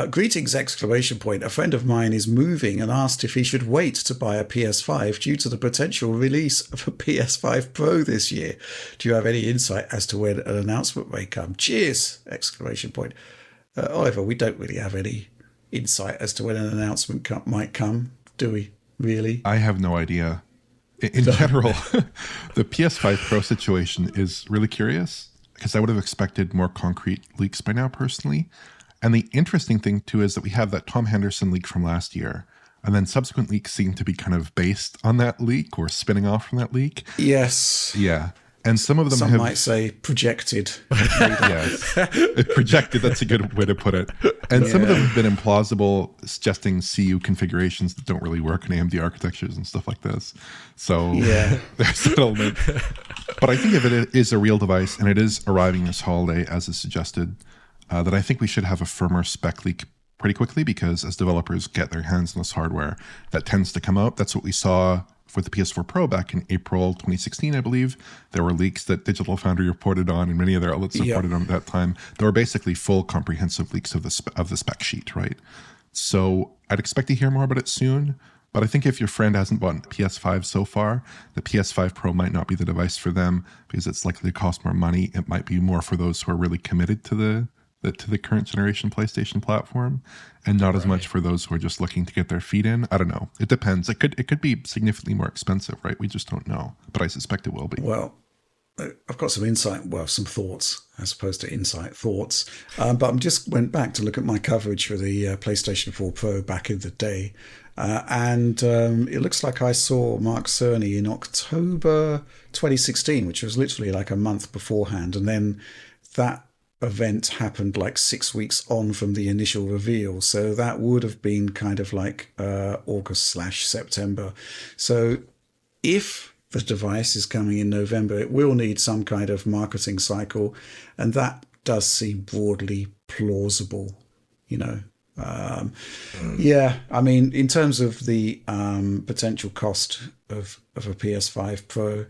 Greetings! Exclamation point. A friend of mine is moving and asked if he should wait to buy a PS5 due to the potential release of a PS5 Pro this year. Do you have any insight as to when an announcement may come? Cheers! Exclamation point. Oliver, we don't really have any insight as to when an announcement might come, do we? Really? I have no idea. In general, the PS5 Pro situation is really curious because I would have expected more concrete leaks by now, personally. And the interesting thing, too, is that we have that Tom Henderson leak from last year. And then subsequent leaks seem to be kind of based on that leak or spinning off from that leak. Yes. Yeah. And some of them Some might say projected. Yes. Projected, that's a good way to put it. And some of them have been implausible, suggesting CU configurations that don't really work in AMD architectures and stuff like this. So there's settlement. But I think if it is a real device and it is arriving this holiday, as is suggested, that I think we should have a firmer spec leak pretty quickly, because as developers get their hands on this hardware, that tends to come out. That's what we saw for the PS4 Pro back in April 2016, I believe. There were leaks that Digital Foundry reported on and many other outlets reported on at that time. There were basically full comprehensive leaks of the spec sheet, right? So I'd expect to hear more about it soon. But I think if your friend hasn't bought a PS5 so far, the PS5 Pro might not be the device for them because it's likely to cost more money. It might be more for those who are really committed to the current generation PlayStation platform, and not as much for those who are just looking to get their feet in. I don't know. It depends. It could be significantly more expensive, right? We just don't know, but I suspect it will be. Well, I've got some insight, well, some thoughts as opposed to insight thoughts. But I just went back to look at my coverage for the PlayStation 4 Pro back in the day. And it looks like I saw Mark Cerny in October 2016, which was literally like a month beforehand. And then that event happened like 6 weeks on from the initial reveal, so that would have been kind of like August/September. So if the device is coming in November, it will need some kind of marketing cycle, and that does seem broadly plausible, you know. Yeah, I mean, in terms of the potential cost of a PS5 Pro,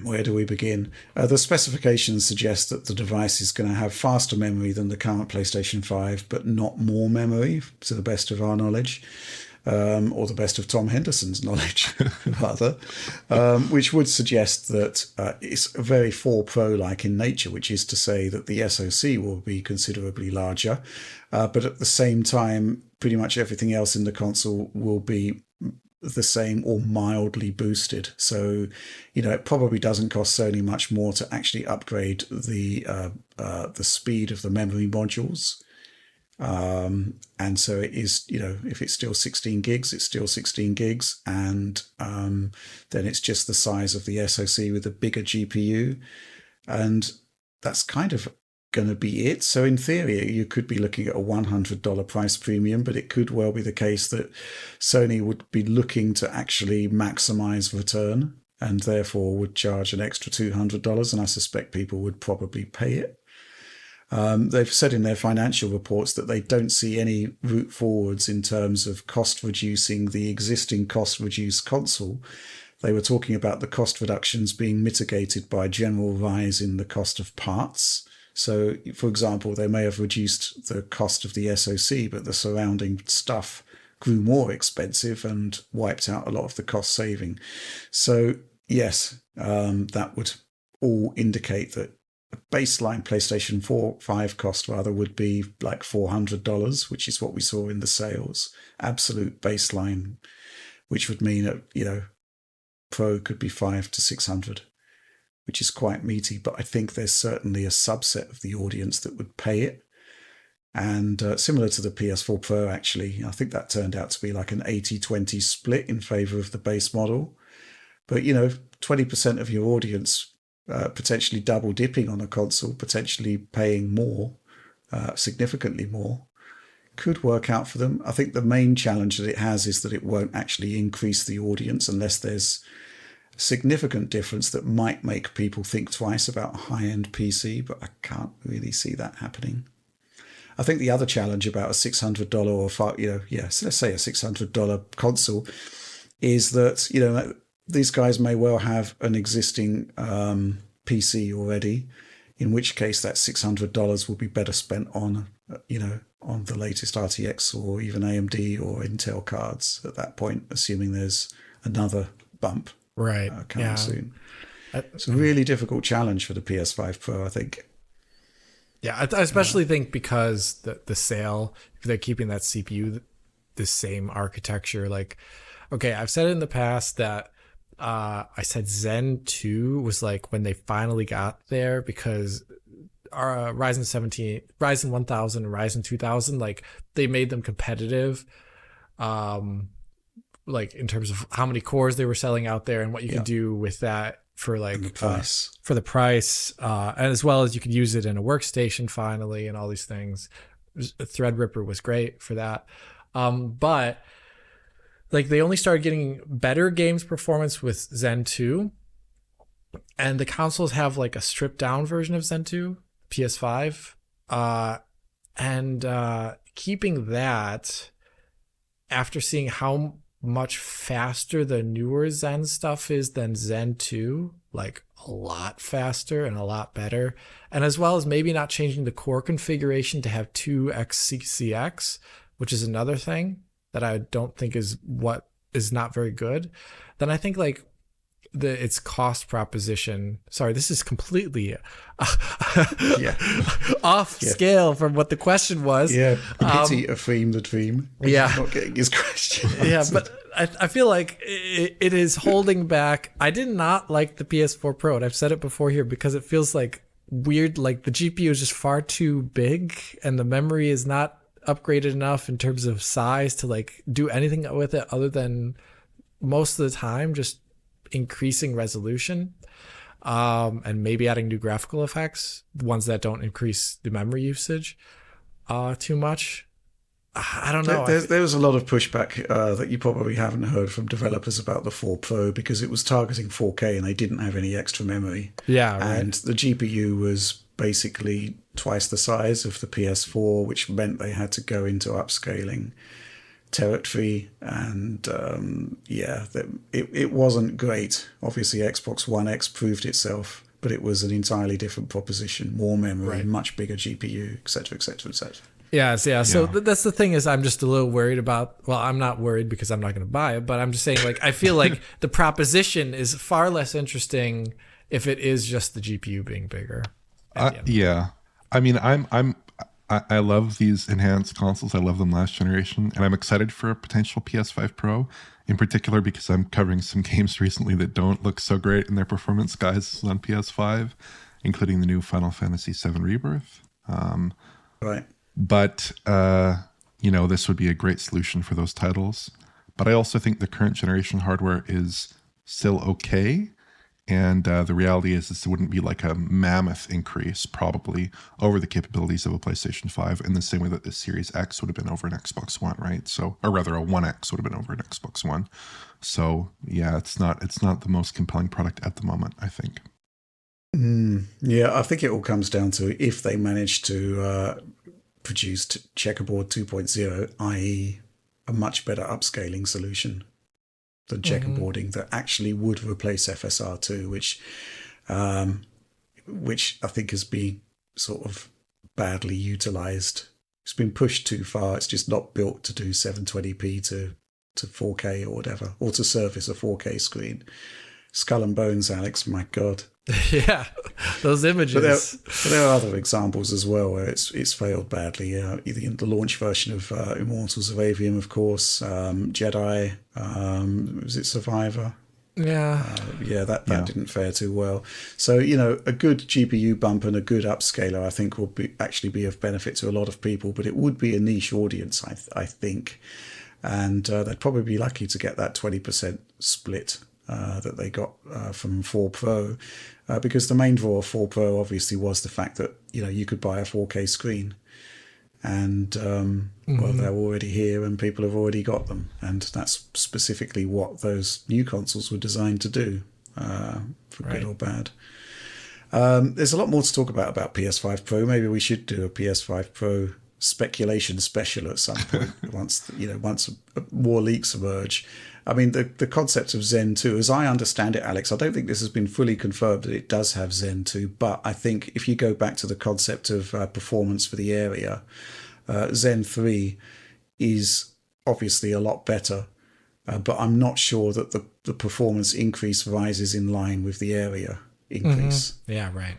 where do we begin? The specifications suggest that the device is going to have faster memory than the current PlayStation 5, but not more memory, to the best of our knowledge, or the best of Tom Henderson's knowledge, rather, which would suggest that it's very 4 Pro-like in nature, which is to say that the SoC will be considerably larger, but at the same time, pretty much everything else in the console will be the same or mildly boosted. So, you know, it probably doesn't cost Sony much more to actually upgrade the speed of the memory modules. And so it is, you know, if it's still 16 gigs, it's still 16 gigs. And then it's just the size of the SoC with a bigger GPU. And that's kind of going to be it. So in theory, you could be looking at a $100 price premium, but it could well be the case that Sony would be looking to actually maximize return and therefore would charge an extra $200. And I suspect people would probably pay it. They've said in their financial reports that they don't see any route forwards in terms of cost reducing the existing cost reduced console. They were talking about the cost reductions being mitigated by a general rise in the cost of parts. So, for example, they may have reduced the cost of the SoC, but the surrounding stuff grew more expensive and wiped out a lot of the cost saving. So, yes, that would all indicate that a baseline PlayStation 5 cost rather would be like $400, which is what we saw in the sales. Absolute baseline, which would mean that, you know, Pro could be $500 to $600. Which is quite meaty, but I think there's certainly a subset of the audience that would pay it. And similar to the PS4 Pro, actually, I think that turned out to be like an 80-20 split in favor of the base model. But, you know, 20% of your audience potentially double dipping on a console, potentially paying more, significantly more, could work out for them. I think the main challenge that it has is that it won't actually increase the audience unless there's significant difference that might make people think twice about a high-end PC, but I can't really see that happening. I think the other challenge about a $600 or so let's say a $600 console is that, you know, these guys may well have an existing PC already. in which case that $600 will be better spent on, on the latest RTX or even AMD or Intel cards at that point, assuming there's another bump coming soon. It's a really difficult challenge for the PS5 Pro, I think. Yeah, I especially think because the sale, if they're keeping that CPU the same architecture, like, okay, I've said it in the past that I said Zen 2 was like when they finally got there, because our Ryzen 1000, and Ryzen 2000, like they made them competitive, like in terms of how many cores they were selling out there and what you could do with that for like the price. For the price, and as well as you could use it in a workstation finally and all these things. Threadripper was great for that. But like they only started getting better games performance with Zen 2, and the consoles have like a stripped down version of Zen 2, PS5, and keeping that after seeing how much faster the newer Zen stuff is than Zen 2, like a lot faster and a lot better, and as well as maybe not changing the core configuration to have 2xCCX, which is another thing that I don't think is not very good, then I think like its cost proposition. Sorry, this is completely off scale from what the question was. Yeah, pity Afim the Dream. Yeah, not getting his question. Yeah, but I feel like it is holding back. I did not like the PS4 Pro, and I've said it before here, because it feels like weird. Like the GPU is just far too big, and the memory is not upgraded enough in terms of size to like do anything with it other than most of the time just increasing resolution, and maybe adding new graphical effects, ones that don't increase the memory usage too much. I don't know. There was a lot of pushback that you probably haven't heard from developers about the 4 Pro, because it was targeting 4K and they didn't have any extra memory. Yeah, right. And the GPU was basically twice the size of the PS4, which meant they had to go into upscaling territory, and it wasn't great. Obviously Xbox One X proved itself, but it was an entirely different proposition, more memory, much bigger GPU, etc, etc, etc. Yeah. So that's the thing, is I'm just a little worried about, well, I'm not worried because I'm not going to buy it, but I'm just saying, like, I feel like the proposition is far less interesting if it is just the GPU being bigger. Yeah. I mean, I love these enhanced consoles. I love them last generation, and I'm excited for a potential PS5 Pro, in particular because I'm covering some games recently that don't look so great in their performance guides on PS5, including the new Final Fantasy VII Rebirth. Right. But, this would be a great solution for those titles. But I also think the current generation hardware is still okay. And the reality is this wouldn't be like a mammoth increase, probably, over the capabilities of a PlayStation 5 in the same way that the Series X would have been over an Xbox One, right? So, or rather, a One X would have been over an Xbox One. So, yeah, it's not the most compelling product at the moment, I think. Yeah, I think it all comes down to if they manage to produce Checkerboard 2.0, i.e. a much better upscaling solution than checkerboarding that actually would replace FSR2, which I think has been sort of badly utilized. It's been pushed too far. It's just not built to do 720p to 4K or whatever, or to service a 4K screen. Skull and Bones, Alex, my God. Yeah, those images. But there are other examples as well where it's failed badly. Either in the launch version of Immortals of Avium, of course, Jedi, was it Survivor? Yeah. That didn't fare too well. So, a good GPU bump and a good upscaler, I think, will actually be of benefit to a lot of people, but it would be a niche audience, I think. And they'd probably be lucky to get that 20% split that they got from 4 Pro, because the main draw of 4 Pro obviously was the fact that you could buy a 4K screen, and well, they're already here and people have already got them, and that's specifically what those new consoles were designed to do, for good or bad. There's a lot more to talk about PS5 Pro. Maybe we should do a PS5 Pro speculation special at some point once more leaks emerge. I mean, the concept of Zen 2, as I understand it, Alex, I don't think this has been fully confirmed that it does have Zen 2, but I think if you go back to the concept of performance for the area, Zen 3 is obviously a lot better, but I'm not sure that the performance increase rises in line with the area increase. Yeah, right.